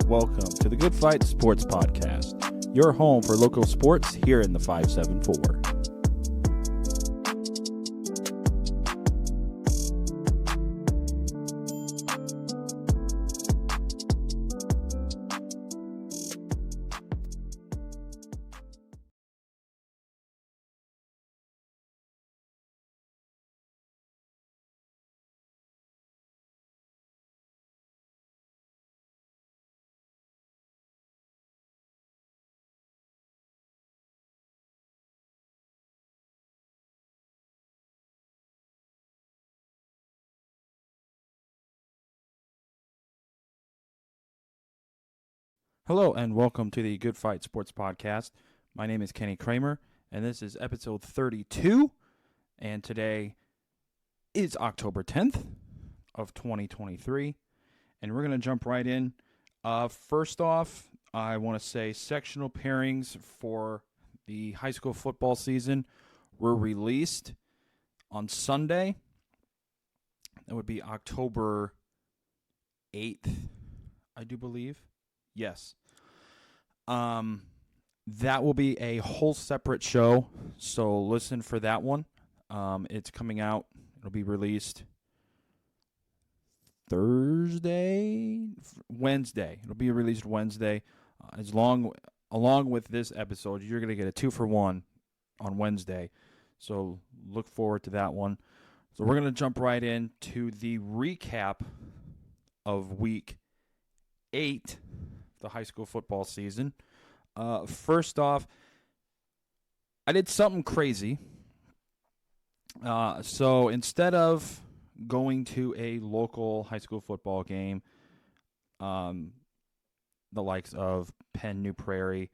Welcome to the Good Fight Sports Podcast, your home for local sports here in the 574. Hello and welcome to the Good Fight Sports Podcast. My name is Kenny Cramer and this is episode 32, and today is October 10th of 2023, and we're going to jump right in. First off, I want to say sectional pairings for the high school football season were released on Sunday. That would be October 8th, I do believe. Yes. That will be a whole separate show, so listen for that one. It's coming out. It'll be released Wednesday. It'll be released Wednesday. Along with this episode, you're going to get a 2-for-1 on Wednesday, so look forward to that one. So we're going to jump right into the recap of Week 8, the high school football season. First off, I did something crazy. So instead of going to a local high school football game, the likes of Penn New Prairie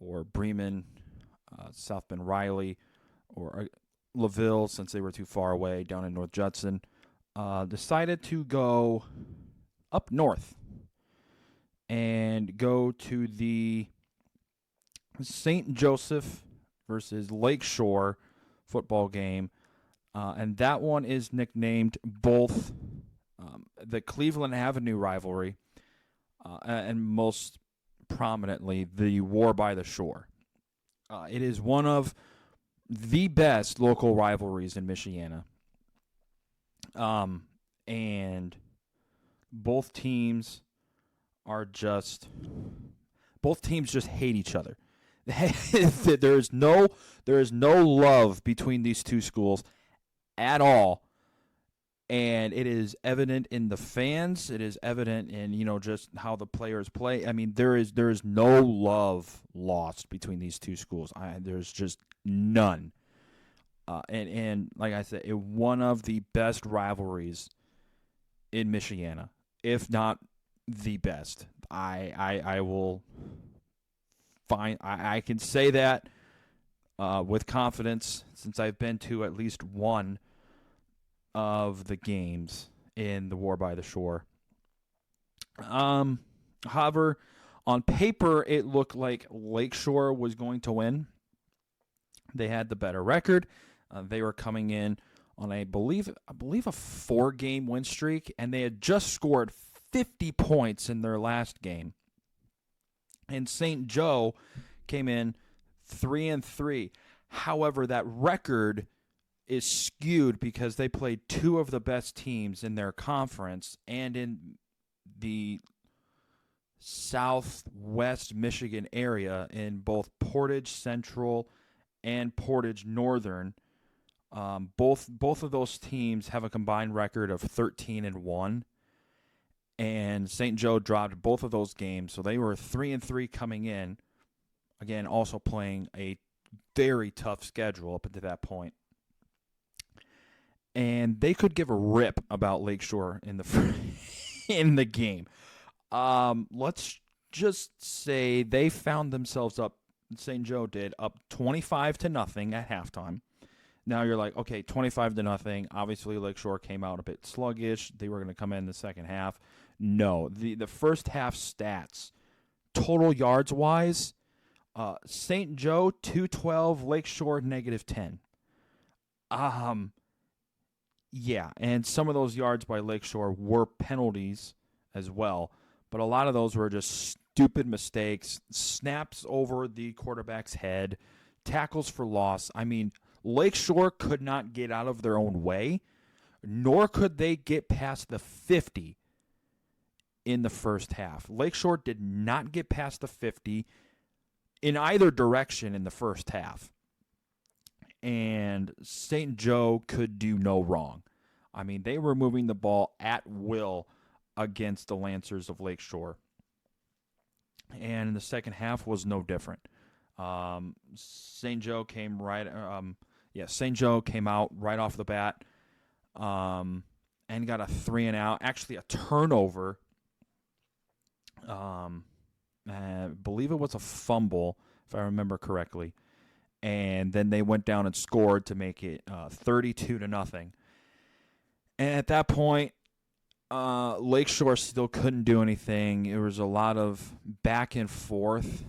or Bremen, South Bend Riley, or LaVille, since they were too far away down in North Judson, decided to go up north and go to the St. Joseph versus Lakeshore football game. And that one is nicknamed both the Cleveland Avenue rivalry and most prominently the War by the Shore. It is one of the best local rivalries in Michiana. And both teams just hate each other. There is no love between these two schools at all, and it is evident in the fans. It is evident in just how the players play. I mean, there is no love lost between these two schools. There's just none. And like I said, one of the best rivalries in Michiana, if not the best. I will find I can say that with confidence, since I've been to at least one of the games in the War by the Shore. However, on paper it looked like Lakeshore was going to win. They had the better record. They were coming in on I believe a 4-game win streak, and they had just scored 50 points in their last game. And St. Joe came in 3-3. However, that record is skewed because they played two of the best teams in their conference and in the southwest Michigan area in both Portage Central and Portage Northern. Both of those teams have a combined record of 13-1. And St. Joe dropped both of those games, so they were 3-3 coming in. Again, also playing a very tough schedule up until that point. And they could give a rip about Lakeshore in the game. Let's just say they found themselves up. St. Joe did up 25-0 at halftime. Now you're like, okay, 25-0. Obviously, Lakeshore came out a bit sluggish. They were going to come in the second half. No, the first half stats, total yards wise, St. Joe 212, Lakeshore -10. Yeah, and some of those yards by Lakeshore were penalties as well, but a lot of those were just stupid mistakes, snaps over the quarterback's head, tackles for loss. I mean, Lakeshore could not get out of their own way, nor could they get past the 50 in the first half. Lakeshore did not get past the 50 in either direction in the first half. And St. Joe could do no wrong. I mean, they were moving the ball at will against the Lancers of Lakeshore. And the second half was no different. St. Joe came St. Joe came out right off the bat and got a 3-and-out, actually a turnover. I believe it was a fumble, if I remember correctly. And then they went down and scored to make it 32-0. And at that point, Lakeshore still couldn't do anything. It was a lot of back and forth.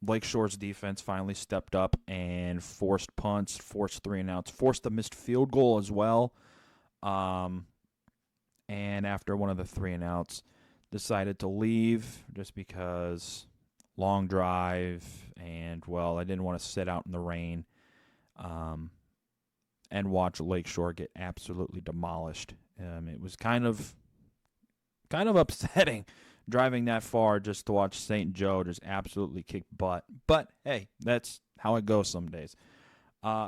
Lakeshore's defense finally stepped up and forced punts, forced 3-and-outs, forced a missed field goal as well. And after one of the 3-and-outs, decided to leave just because long drive, and, well, I didn't want to sit out in the rain and watch Lakeshore get absolutely demolished. It was kind of upsetting driving that far just to watch St. Joe just absolutely kick butt. But, hey, that's how it goes some days.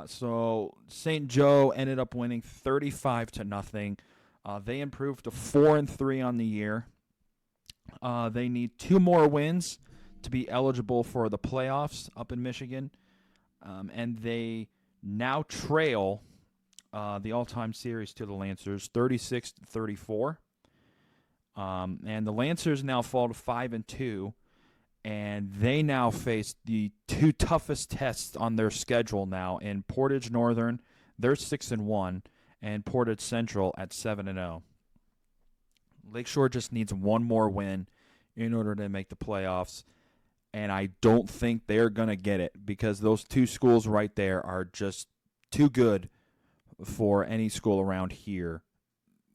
So St. Joe ended up winning 35-0. They improved to 4-3 on the year. They need 2 more wins to be eligible for the playoffs up in Michigan. And they now trail the all-time series to the Lancers, 36-34. And the Lancers now fall to 5-2, and they now face the 2 toughest tests on their schedule now in Portage Northern. They're 6-1, and Portage Central at 7-0. Lakeshore just needs 1 more win in order to make the playoffs, and I don't think they're going to get it because those 2 schools right there are just too good for any school around here.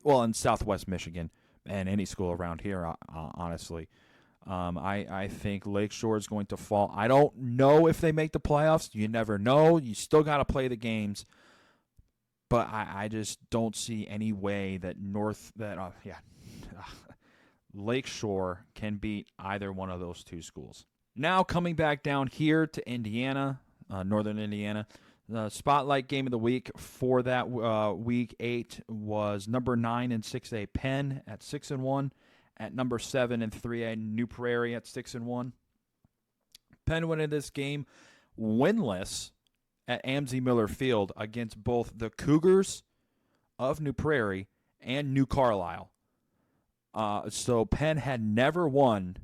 Well, in Southwest Michigan and any school around here, honestly. I think Lakeshore is going to fall. I don't know if they make the playoffs. You never know. You still got to play the games. But I just don't see any way that Lakeshore can beat either one of those 2 schools. Now coming back down here to Indiana, northern Indiana, the spotlight game of the week for that week 8 was number 9 and 6A Penn at 6-1, at number 7 and 3A New Prairie at 6-1. Penn went into this game winless at Amzie Miller Field against both the Cougars of New Prairie and New Carlisle. So Penn had never won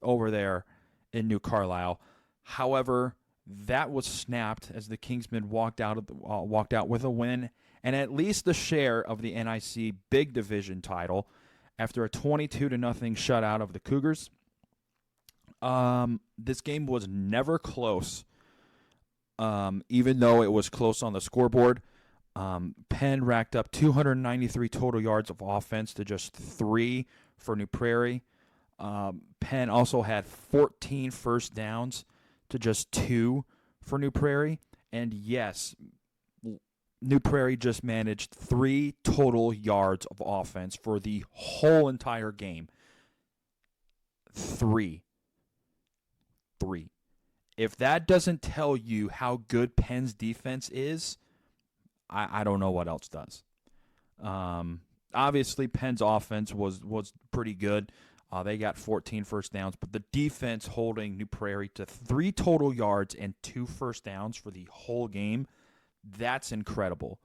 over there in New Carlisle. However, that was snapped as the Kingsmen walked out with a win and at least a share of the NIC Big Division title after a 22-0 shutout of the Cougars. This game was never close, even though it was close on the scoreboard. Penn racked up 293 total yards of offense to just 3 for New Prairie. Penn also had 14 first downs to just 2 for New Prairie. And yes, New Prairie just managed 3 total yards of offense for the whole entire game. 3. If that doesn't tell you how good Penn's defense is, I don't know what else does. Obviously, Penn's offense was pretty good. They got 14 first downs, but the defense holding New Prairie to 3 total yards and 2 first downs for the whole game, that's incredible.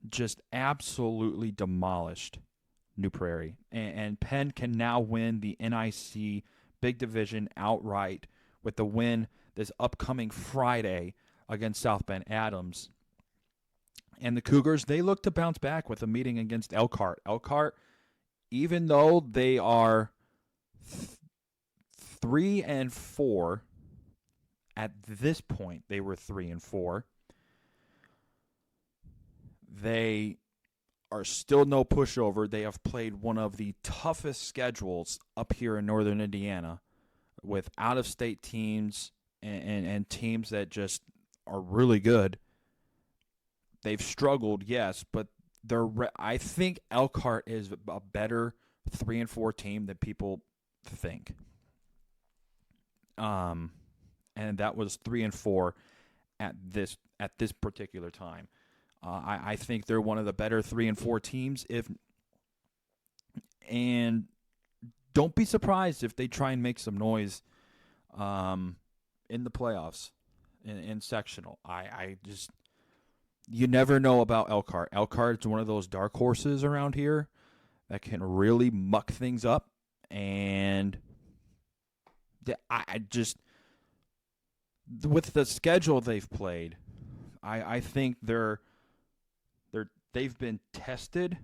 Just absolutely demolished New Prairie. And Penn can now win the NIC Big Division outright with the win this upcoming Friday against South Bend Adams. And the Cougars, they look to bounce back with a meeting against Elkhart. Elkhart, even though they are 3-4 at this point, they were 3-4. They are still no pushover. They have played one of the toughest schedules up here in northern Indiana with out-of-state teams and teams that just are really good. They've struggled, yes, but I think Elkhart is a better 3-4 team than people think. And that was 3-4 at this particular time. I think they're one of the better 3-4 teams. And don't be surprised if they try and make some noise in the playoffs in sectional. I just you never know about Elkhart. Elkhart's one of those dark horses around here that can really muck things up, and I just with the schedule they've played, I think they've been tested,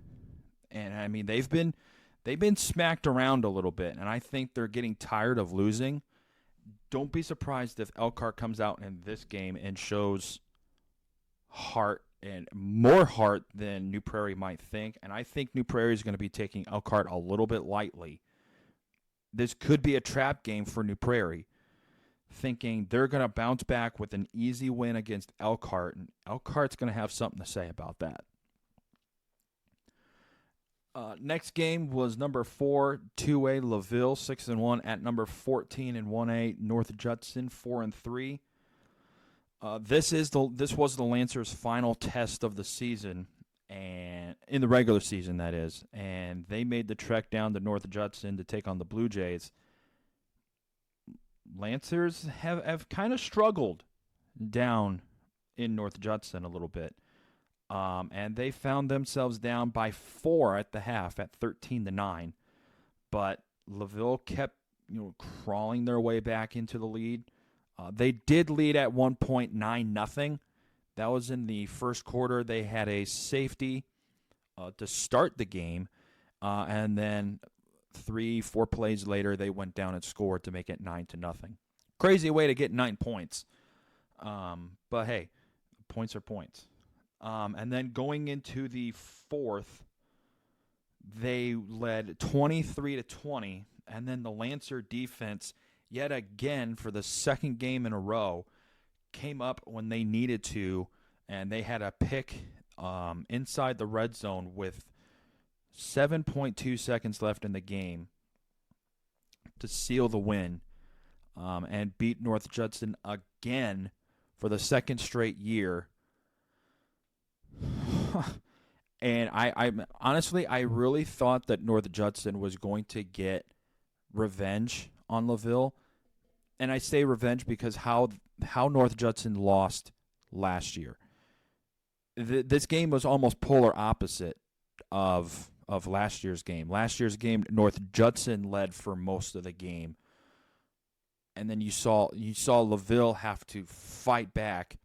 and I mean they've been smacked around a little bit, and I think they're getting tired of losing. Don't be surprised if Elkhart comes out in this game and shows heart and more heart than New Prairie might think, and I think New Prairie is going to be taking Elkhart a little bit lightly. This could be a trap game for New Prairie, thinking they're going to bounce back with an easy win against Elkhart, and Elkhart's going to have something to say about that. Next game was number 4, 2A LaVille, 6-1 at number 14 and 1A North Judson, 4-3. This was the Lancers' final test of the season, and in the regular season, that is. And they made the trek down to North Judson to take on the Blue Jays. Lancers have kind of struggled down in North Judson a little bit. And they found themselves down by 4 at the half at 13-9. But LaVille kept crawling their way back into the lead. They did lead at one point 9-0. That was in the first quarter. They had a safety to start the game, and then 3-4 plays later, they went down and scored to make it 9-0. Crazy way to get 9 points, but hey, points are points. And then going into the fourth, they led 23-20, and then the Lancer defense, yet again for the second game in a row, came up when they needed to, and they had a pick inside the red zone with 7.2 seconds left in the game to seal the win, and beat North Judson again for the second straight year. And I honestly, I really thought that North Judson was going to get revenge on LaVille. And I say revenge because how North Judson lost last year. This game was almost polar opposite of last year's game. Last year's game, North Judson led for most of the game. And then you saw LaVille have to fight back,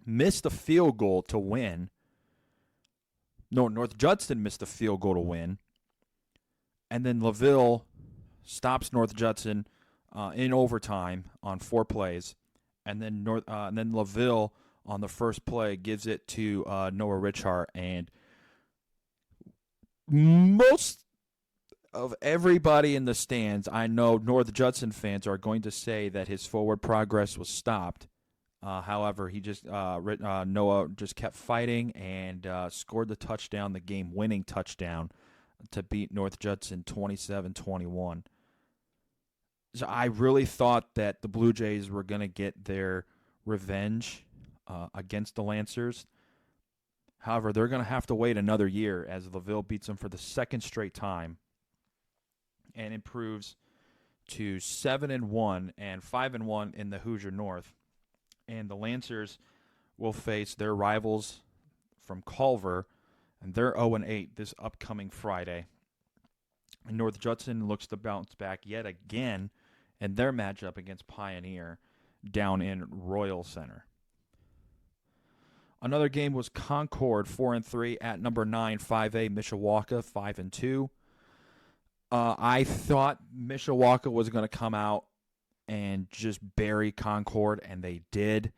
missed a field goal to win. No, North Judson missed a field goal to win. And then LaVille stops North Judson in overtime on 4 plays. And then LaVille on the first play gives it to Noah Richhart. And most of everybody in the stands, I know North Judson fans are going to say that his forward progress was stopped. However, he just Noah just kept fighting and scored the touchdown, the game-winning touchdown, to beat North Judson 27-21. So I really thought that the Blue Jays were going to get their revenge against the Lancers. However, they're going to have to wait another year as LaVille beats them for the second straight time and improves to 7-1 and 5-1 in the Hoosier North. And the Lancers will face their rivals from Culver, and they're 0-8 this upcoming Friday. And North Judson looks to bounce back yet again in their matchup against Pioneer down in Royal Center. Another game was Concord 4-3 at number 9 5A Mishawaka 5-2. I thought Mishawaka was going to come out and just bury Concord, and they did.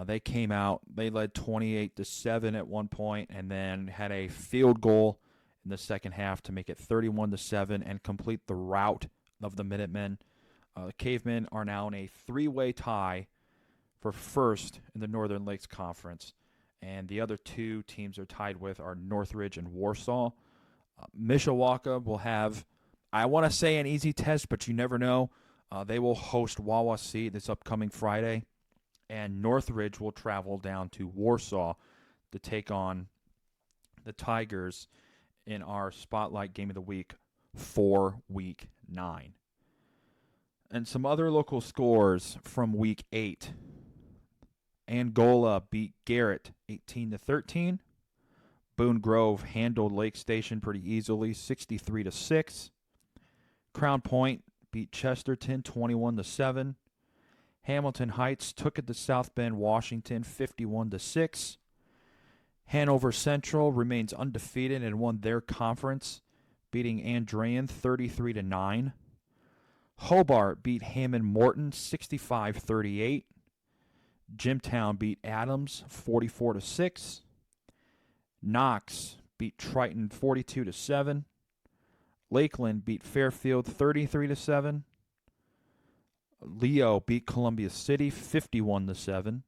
They came out, they led 28-7 at one point, and then had a field goal in the second half to make it 31-7 and complete the rout of the Minutemen. The Cavemen are now in a three-way tie for first in the Northern Lakes Conference, and the other two teams are tied with are Northridge and Warsaw. Mishawaka will have, I want to say, an easy test, but you never know. They will host Wawasee this upcoming Friday, and Northridge will travel down to Warsaw to take on the Tigers in our Spotlight Game of the Week for Week 9. And some other local scores from Week 8. Angola beat Garrett 18-13. Boone Grove handled Lake Station pretty easily, 63-6. Crown Point beat Chesterton 21-7. Hamilton Heights took it to South Bend, Washington 51-6. Hanover Central remains undefeated and won their conference, beating Andrean 33-9. Hobart beat Hammond Morton 65-38. Jimtown beat Adams 44-6. Knox beat Triton 42-7. Lakeland beat Fairfield 33-7. Leo beat Columbia City 51-7.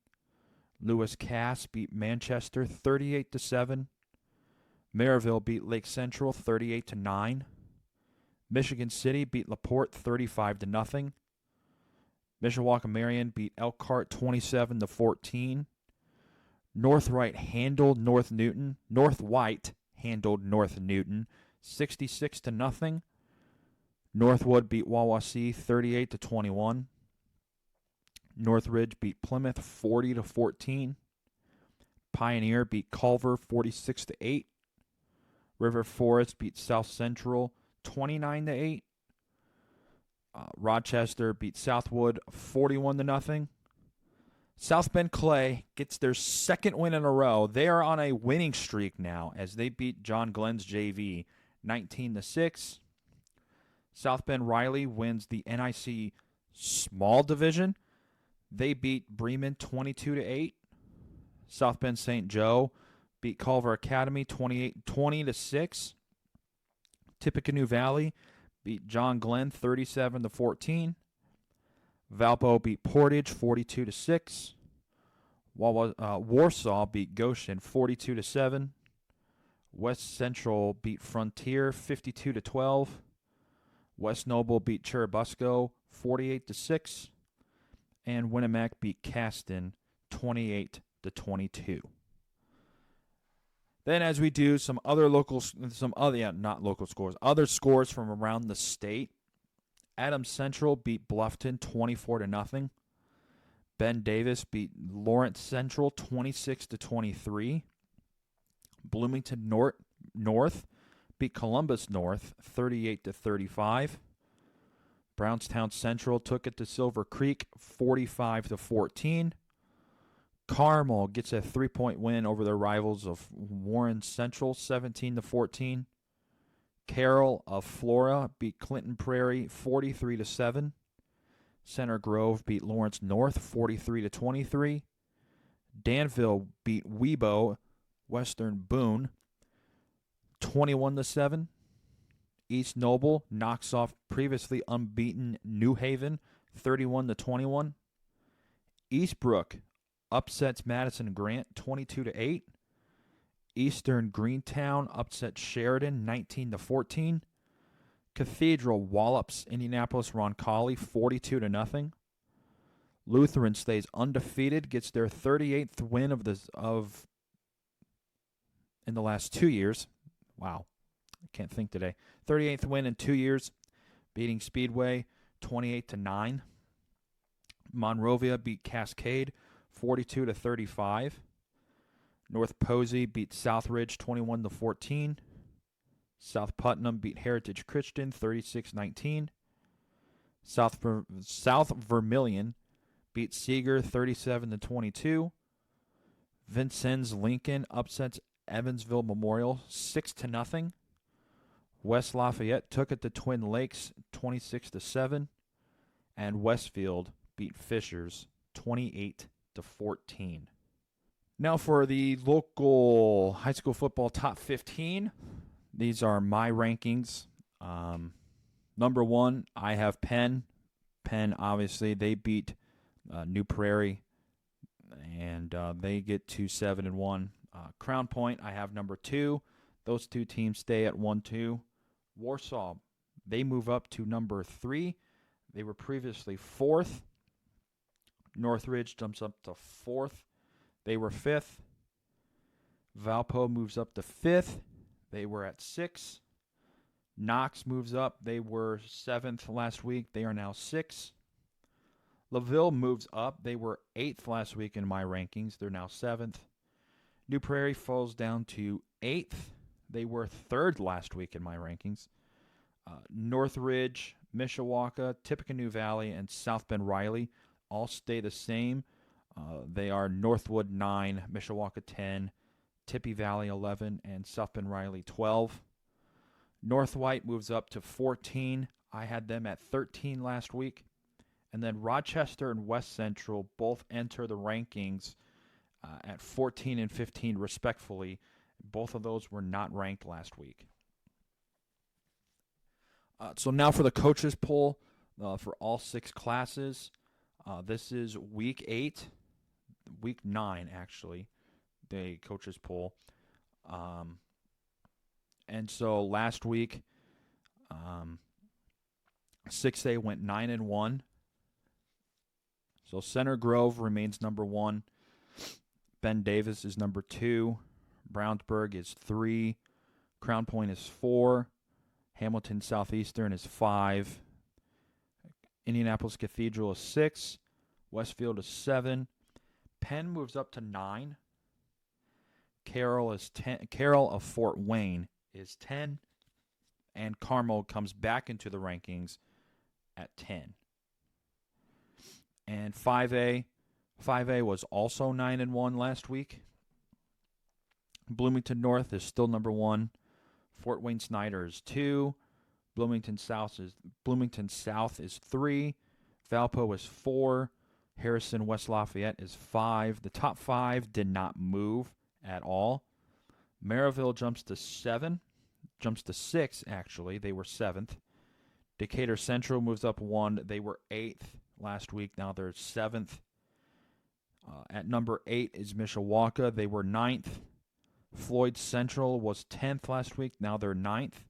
Lewis Cass beat Manchester 38-7. Maryville beat Lake Central 38-9. Michigan City beat LaPorte 35-0. Mishawaka Marion beat Elkhart 27-14. Northwhite handled North Newton 66-0. Northwood beat Wawasee 38-21. Northridge beat Plymouth 40-14. Pioneer beat Culver 46-8. River Forest beat South Central 29-8. Rochester beat Southwood 41-0. South Bend Clay gets their second win in a row. They are on a winning streak now as they beat John Glenn's JV 19-6. South Bend Riley wins the NIC Small Division. They beat Bremen 22-8. South Bend St. Joe beat Culver Academy 20-6. Tippecanoe Valley beat John Glenn 37-14. Valpo beat Portage 42-6. Warsaw beat Goshen 42-7. West Central beat Frontier 52-12. West Noble beat Churubusco 48-6. And Winnemac beat Caston 28-22. Then, as we do other scores from around the state. Adams Central beat Bluffton 24-0. Ben Davis beat Lawrence Central 26-23. Bloomington North beat Columbus North 38-35. Brownstown Central took it to Silver Creek 45-14. Carmel gets a 3-point win over their rivals of Warren Central 17-14. Carroll of Flora beat Clinton Prairie 43-7. Center Grove beat Lawrence North 43-23. Danville beat Webo Western Boone 21-7. East Noble knocks off previously unbeaten New Haven 31-21. Eastbrook upsets Madison Grant 22-8. Eastern Greentown upsets Sheridan 19-14. Cathedral wallops Indianapolis Roncalli 42-0. Lutheran stays undefeated, gets their 38th win in the last 2 years. Wow, I can't think today. 38th win in 2 years, beating Speedway 28-9. Monrovia beat Cascade 42-35. North Posey beat Southridge 21-14. South Putnam beat Heritage Christian 36-19. South Vermilion beat Seeger 37-22. Vincennes Lincoln upsets Evansville Memorial 6-0. West Lafayette took it to Twin Lakes 26-7. And Westfield beat Fishers 28-10. to 14. Now for the local high school football top 15. These are my rankings. Number 1, I have Penn. Penn, obviously, they beat New Prairie, and they get to 7-1. Crown Point, I have number 2. Those two teams stay at 1-2. Warsaw, they move up to number 3. They were previously 4th. Northridge jumps up to 4th. They were 5th. Valpo moves up to 5th. They were at 6. Knox moves up. They were 7th last week. They are now 6. LaVille moves up. They were 8th last week in my rankings. They're now 7th. New Prairie falls down to 8th. They were 3rd last week in my rankings. Northridge, Mishawaka, Tippecanoe Valley, and South Bend Riley all stay the same. They are Northwood 9, Mishawaka 10, Tippy Valley 11, and South Bend Riley 12. North White moves up to 14. I had them at 13 last week. And then Rochester and West Central both enter the rankings at 14 and 15 respectfully. Both of those were not ranked last week. So now for the coaches poll for all 6 classes. This is week 8, week 9 actually, the coaches poll. And so last week, 6A went 9-1. So Center Grove remains number 1. Ben Davis is number 2. Brownsburg is 3. Crown Point is 4. Hamilton Southeastern is 5. Indianapolis Cathedral is 6. Westfield is 7. Penn moves up to 9. Carroll is 10. Carroll of Fort Wayne is 10. And Carmel comes back into the rankings at 10. And 5A was also 9-1 last week. Bloomington North is still number 1. Fort Wayne Snyder is 2. Bloomington South is 3. Valpo is 4. Harrison West Lafayette is 5. The top 5 did not move at all. Maryville jumps to 6 actually. They were 7th. Decatur Central moves up 1. They were 8th last week. Now they're 7th. At number 8 is Mishawaka. They were 9th. Floyd Central was 10th last week. Now they're 9th.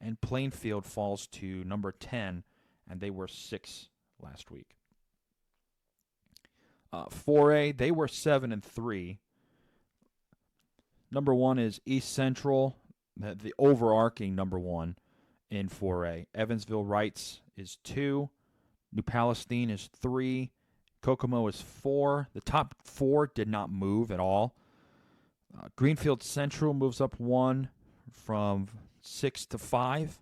And Plainfield falls to number 10, and they were 6th last week. 4A, they were 7-3. Number 1 is East Central, the overarching number 1 in 4A. Evansville Rights is 2. New Palestine is 3. Kokomo is 4. The top 4 did not move at all. Greenfield Central moves up 1 from 6 to 5.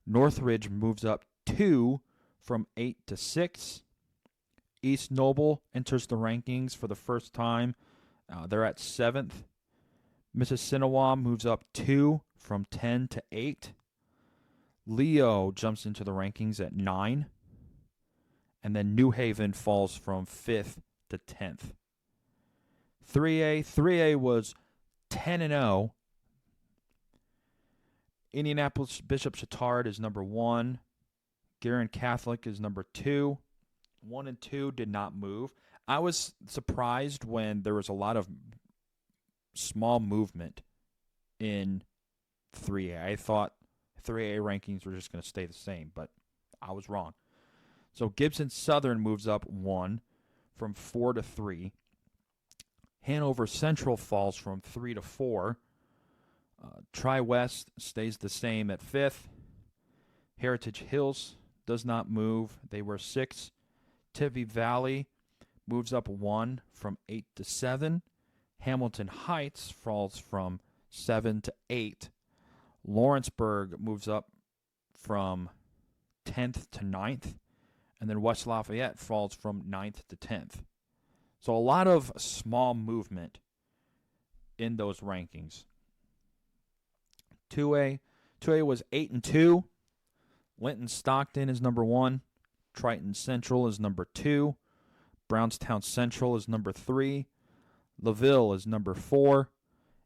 Northridge moves up 2 from 8 to 6. East Noble enters the rankings for the first time. They're at 7th. Mississinewa moves up 2 from 10 to 8. Leo jumps into the rankings at 9. And then New Haven falls from 5th to 10th. 3A was 10-0. Indianapolis Bishop Chatard is number 1. Guerin Catholic is number 2. 1 and 2 did not move. I was surprised when there was a lot of small movement in 3A. I thought 3A rankings were just going to stay the same, but I was wrong. So Gibson Southern moves up 1 from 4 to 3. Hanover Central falls from 3 to 4. Tri-West stays the same at 5th. Heritage Hills does not move. They were 6. Tippy Valley moves up 1 from 8 to 7. Hamilton Heights falls from 7 to 8. Lawrenceburg moves up from 10th to 9th. And then West Lafayette falls from 9th to 10th. So a lot of small movement in those rankings. 2A was 8-2. Linton Stockton is number 1. Triton Central is number 2. Brownstown Central is number 3. LaVille is number 4.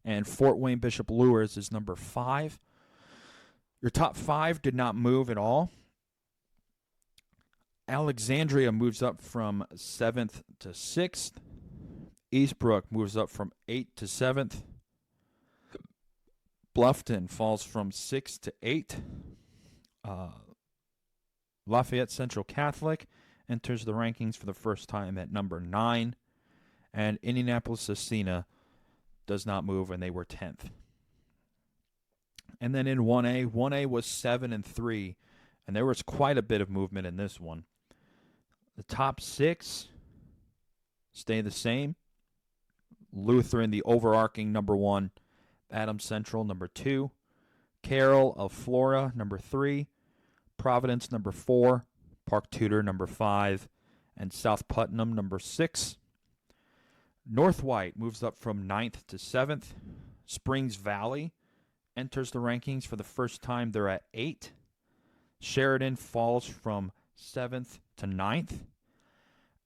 And Fort Wayne Bishop Luers is number 5. Your top 5 did not move at all. Alexandria moves up from 7th to 6th. Eastbrook moves up from 8th to 7th. Bluffton falls from 6th to 8th. Lafayette Central Catholic enters the rankings for the first time at number 9. And Indianapolis-Scecina does not move, and they were 10th. And then in 1A was 7-3, and there was quite a bit of movement in this one. The top 6 stay the same. Lutheran, the overarching number 1. Adams Central, number 2. Carroll of Flora, number 3. Providence, number 4. Park Tudor, number 5. And South Putnam, number 6. North White moves up from 9th to 7th. Springs Valley enters the rankings for the first time. They're at 8. Sheridan falls from 7th to 9th.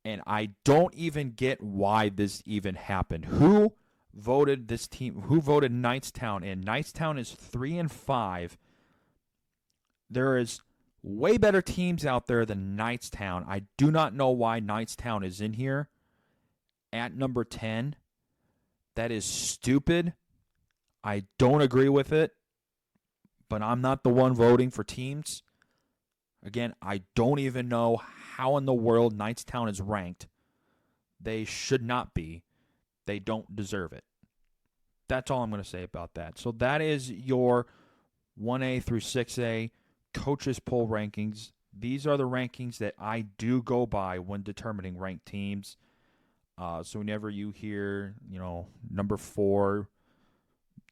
And I don't even get why this even happened. Who voted this team? Who voted Knightstown in? Knightstown is 3-5. There is way better teams out there than Knightstown. I do not know why Knightstown is in here at number 10. That is stupid. I don't agree with it. But I'm not the one voting for teams. Again, I don't even know how in the world Knightstown is ranked. They should not be. They don't deserve it. That's all I'm going to say about that. So that is your 1A through 6A coaches poll rankings. These are the rankings that I do go by when determining ranked teams. So whenever you hear, number 4,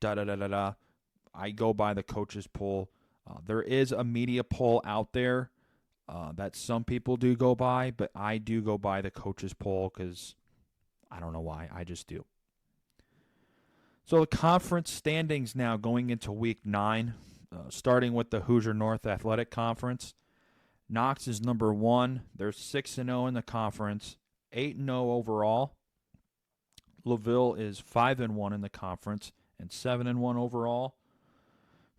da-da-da-da-da, I go by the coaches poll. There is a media poll out there that some people do go by, but I do go by the coaches poll because I don't know why. I just do. So the conference standings now going into week 9, starting with the Hoosier North Athletic Conference. Knox is number 1. They're 6-0 in the conference, 8-0 overall. LaVille is 5-1 in the conference and 7-1 overall.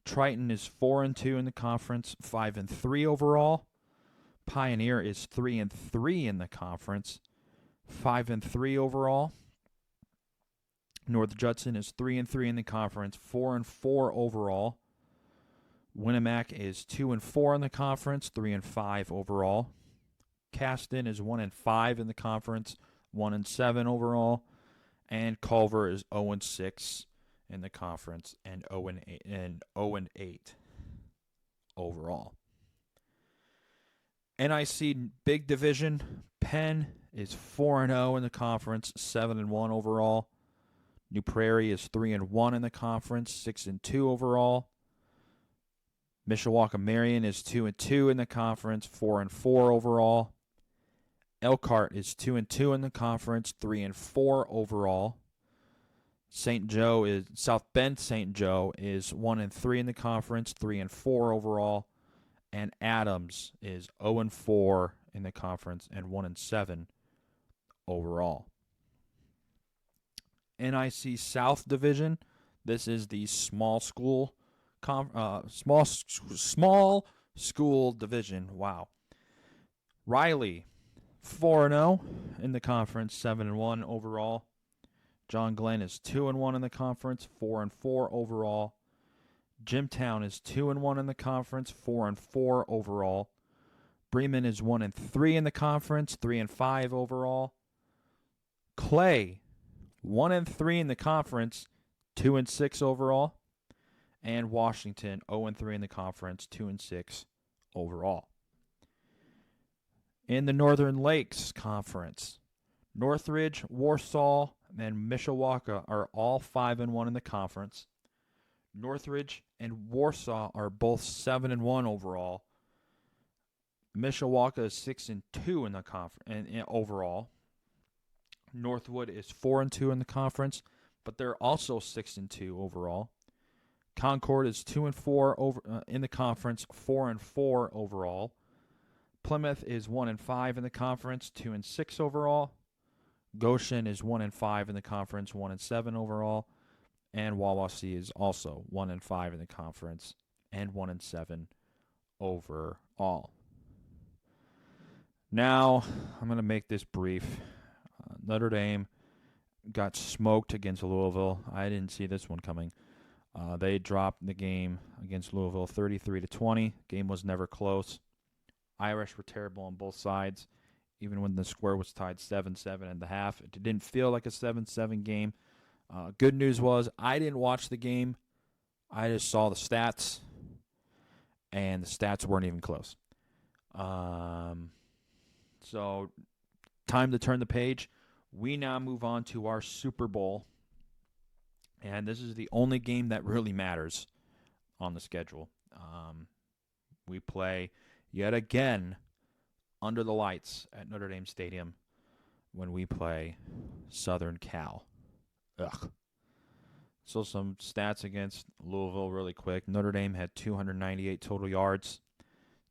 Triton is 4-2 in the conference, 5-3 overall. Pioneer is 3-3 in the conference, 5-3 overall. North Judson is 3-3 in the conference, 4-4 overall. Winnemac is 2-4 in the conference, 3-5 overall. Caston is 1-5 in the conference, 1-7 overall. And Culver is 0-6 in the conference and 0-8 overall. NIC Big Division, Penn is 4-0 in the conference, 7-1 overall. New Prairie is 3-1 in the conference, 6-2 overall. Mishawaka Marion is 2-2 in the conference, 4-4 overall. Elkhart is 2-2 in the conference, 3-4 overall. South Bend St. Joe is 1-3 in the conference, 3-4 overall. And Adams is 0-4 in the conference and 1-7 overall. NIC South Division. This is the small school division. Wow. Riley 4-0 in the conference, 7-1 overall. John Glenn is 2-1 in the conference, 4-4 overall. Jimtown is 2-1 in the conference, 4-4 overall. Bremen is 1-3 in the conference, 3-5 overall. Clay 1-3 in the conference, 2-6 overall. And Washington 0-3 in the conference, 2-6 overall. In the Northern Lakes Conference, Northridge, Warsaw, and Mishawaka are all 5-1 in the conference. Northridge and Warsaw are both 7-1 overall. Mishawaka is 6-2 in the conference overall. Northwood is 4-2 in the conference, but they're also 6-2 overall. Concord is 2-4 in the conference, 4-4 overall. Plymouth is 1-5 in the conference, 2-6 overall. Goshen is 1-5 in the conference, 1-7 overall, and Wawasee is also 1-5 in the conference and 1-7 overall. Now, I'm going to make this brief. Notre Dame got smoked against Louisville. I didn't see this one coming. They dropped the game against Louisville 33-20. Game was never close. Irish were terrible on both sides. Even when the score was tied 7-7 at the half, it didn't feel like a 7-7 game. Good news was I didn't watch the game. I just saw the stats, and the stats weren't even close. So time to turn the page. We now move on to our Super Bowl, and this is the only game that really matters on the schedule. We play yet again under the lights at Notre Dame Stadium when we play Southern Cal. Ugh. So some stats against Louisville really quick. Notre Dame had 298 total yards,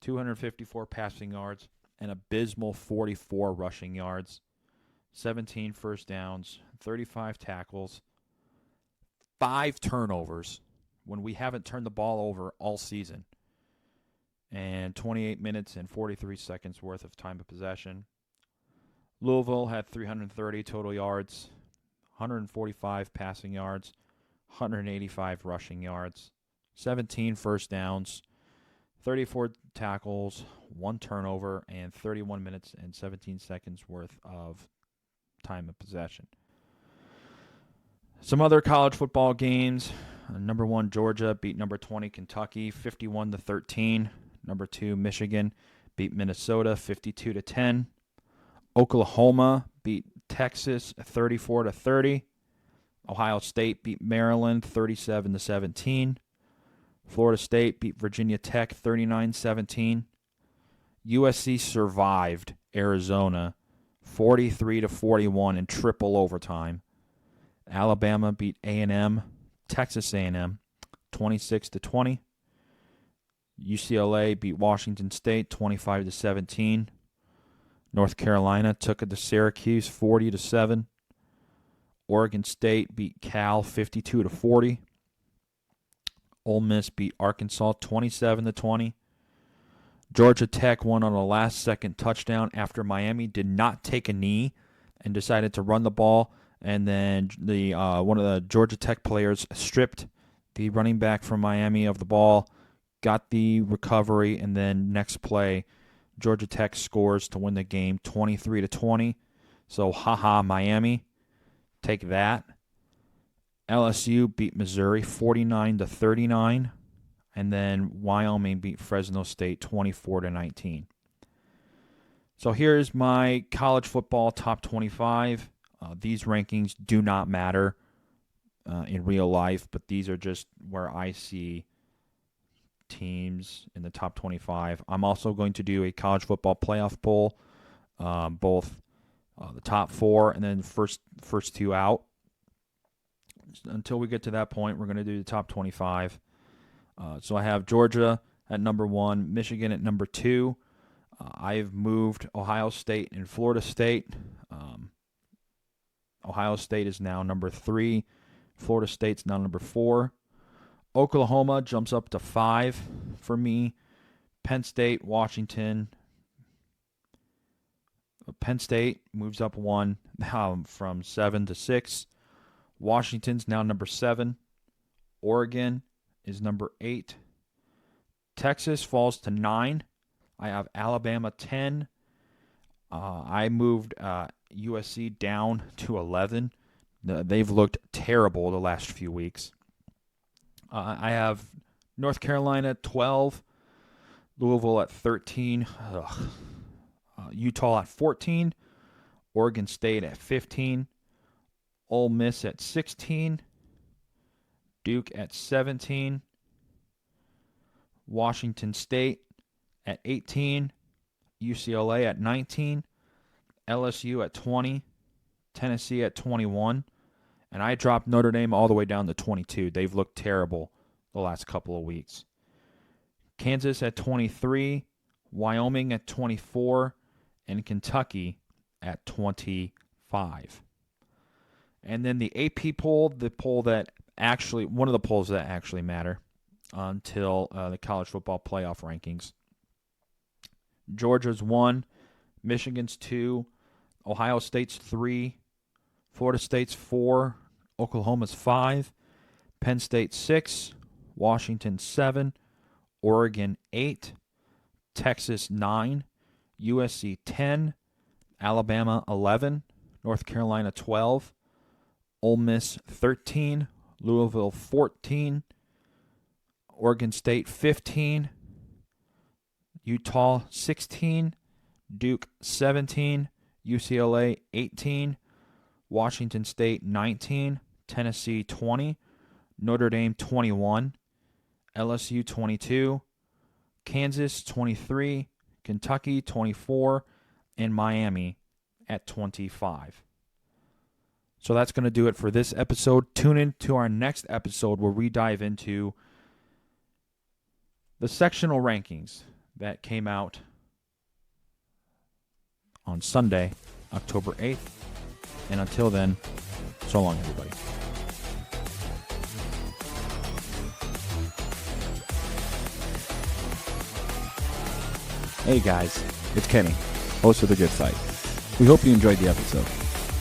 254 passing yards, an abysmal 44 rushing yards, 17 first downs, 35 tackles, 5 turnovers when we haven't turned the ball over all season, and 28 minutes and 43 seconds worth of time of possession. Louisville had 330 total yards, 145 passing yards, 185 rushing yards, 17 first downs, 34 tackles, 1 turnover, and 31 minutes and 17 seconds worth of time of possession. Some other college football games. Number 1, Georgia beat number 20, Kentucky, 51-13. Number 2, Michigan beat Minnesota, 52-10. Oklahoma beat Texas, 34-30. Ohio State beat Maryland, 37-17. Florida State beat Virginia Tech, 39-17. USC survived Arizona, 43-41 in triple overtime. Alabama beat A&M, Texas A&M, 26-20. UCLA beat Washington State, 25-17. North Carolina took it to Syracuse, 40-7. Oregon State beat Cal, 52-40. Ole Miss beat Arkansas, 27-20. Georgia Tech won on a last-second touchdown after Miami did not take a knee and decided to run the ball. And then the one of the Georgia Tech players stripped the running back from Miami of the ball, got the recovery, and then next play, Georgia Tech scores to win the game 23-20. So, haha, Miami, take that. LSU beat Missouri 49-39, and then Wyoming beat Fresno State 24-19. So here's my college football top 25. These rankings do not matter in real life, but these are just where I see teams in the top 25. I'm also going to do a college football playoff poll, both the top 4 and then first 2 out. Until we get to that point, we're going to do the top 25. So I have Georgia at number 1, Michigan at number 2. I've moved Ohio State and Florida State. Ohio State is now number 3. Florida State's now number 4. Oklahoma jumps up to 5 for me. Penn State, Washington. Penn State moves up 1 from 7 to 6. Washington's now number 7. Oregon is number 8. Texas falls to 9. I have Alabama 10. I moved USC down to 11. They've looked terrible the last few weeks. I have North Carolina 12. Louisville at 13. Utah at 14. Oregon State at 15. Ole Miss at 16. Duke at 17. Washington State at 18. UCLA at 19. LSU at 20. Tennessee at 21. And I dropped Notre Dame all the way down to 22. They've looked terrible the last couple of weeks. Kansas at 23. Wyoming at 24. And Kentucky at 25. 5. And then the AP poll, one of the polls that actually matter until the college football playoff rankings. Georgia's 1, Michigan's 2, Ohio State's 3, Florida State's 4, Oklahoma's 5, Penn State 6, Washington 7, Oregon 8, Texas 9, USC 10, Alabama 11, North Carolina 12, Ole Miss 13, Louisville 14, Oregon State 15, Utah 16, Duke 17, UCLA 18, Washington State 19, Tennessee 20, Notre Dame 21, LSU 22, Kansas 23, Kentucky 24, and Miami at 25. So that's going to do it for this episode. Tune in to our next episode where we dive into the sectional rankings that came out on Sunday, October 8th. And until then, so long, everybody. Hey guys, it's Kenny, host of The Good Fight. We hope you enjoyed the episode.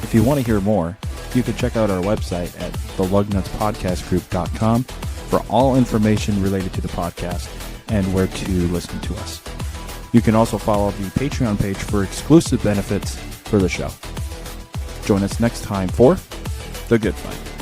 If you want to hear more, you can check out our website at thelugnutspodcastgroup.com for all information related to the podcast and where to listen to us. You can also follow the Patreon page for exclusive benefits for the show. Join us next time for The Good Fight.